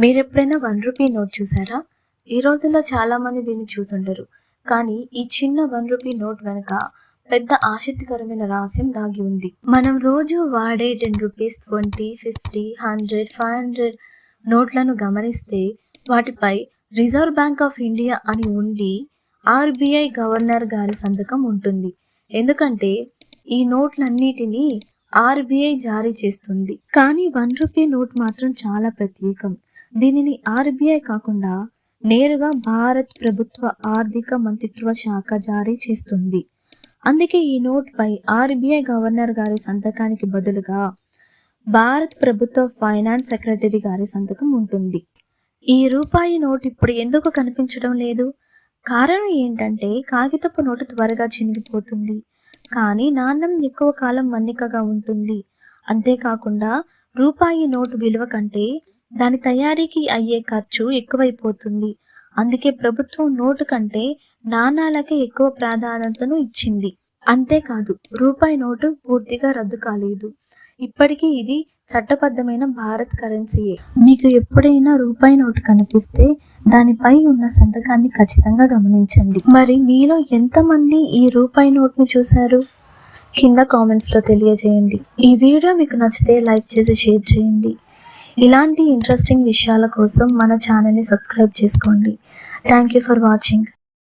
మీరెప్పుడైనా 1 rupee note చూసారా? ఈ రోజుల్లో చాలామంది దీన్ని చూసుండరు. కానీ ఈ చిన్న 1 రూపీ నోట్ వెనుక పెద్ద ఆసక్తికరమైన రహస్యం దాగి ఉంది. మనం రోజు వాడే 10 రూపీస్, 20, 50, 100, 500 నోట్లను గమనిస్తే వాటిపై రిజర్వ్ బ్యాంక్ ఆఫ్ ఇండియా అని ఉండి ఆర్బీఐ గవర్నర్ గారి సంతకం ఉంటుంది. ఎందుకంటే ఈ నోట్లన్నిటినీ ఆర్బీఐ జారీ చేస్తుంది. కానీ 1 రూపీ నోట్ మాత్రం చాలా ప్రత్యేకం. దీనిని ఆర్బీఐ కాకుండా నేరుగా భారత్ ప్రభుత్వ ఆర్థిక మంత్రిత్వ శాఖ జారీ చేస్తుంది. అందుకే ఈ నోట్ పై ఆర్బీఐ గవర్నర్ గారి సంతకానికి బదులుగా భారత్ ప్రభుత్వ ఫైనాన్స్ సెక్రటరీ గారి సంతకం ఉంటుంది. ఈ రూపాయి నోట్ ఇప్పుడు ఎందుకు కనిపించడం లేదు? కారణం ఏంటంటే కాగితపు నోటు త్వరగా చినిగిపోతుంది, కానీ నాణ్యం ఎక్కువ కాలం మన్నికగా ఉంటుంది. అంతేకాకుండా రూపాయి నోటు విలువ కంటే దాని తయారీకి అయ్యే ఖర్చు ఎక్కువైపోతుంది. అందుకే ప్రభుత్వం నోటు కంటే నాణాలకే ఎక్కువ ప్రాధాన్యతను ఇచ్చింది. అంతేకాదు, రూపాయి నోటు పూర్తిగా రద్దు కాలేదు. ఇప్పటికీ ఇది చట్టబద్ధమైన భారత్ కరెన్సీయే. మీకు ఎప్పుడైనా రూపాయి నోటు కనిపిస్తే దానిపై ఉన్న సంతకాన్ని ఖచ్చితంగా గమనించండి. మరి మీలో ఎంతమంది ఈ రూపాయి నోట్ను చూశారు? కింద కామెంట్స్లో తెలియజేయండి. ఈ వీడియో మీకు నచ్చితే లైక్ చేసి షేర్ చేయండి. ఇలాంటి ఇంట్రెస్టింగ్ విషయాల కోసం మన ఛానల్ని సబ్స్క్రైబ్ చేసుకోండి. Thank you for watching.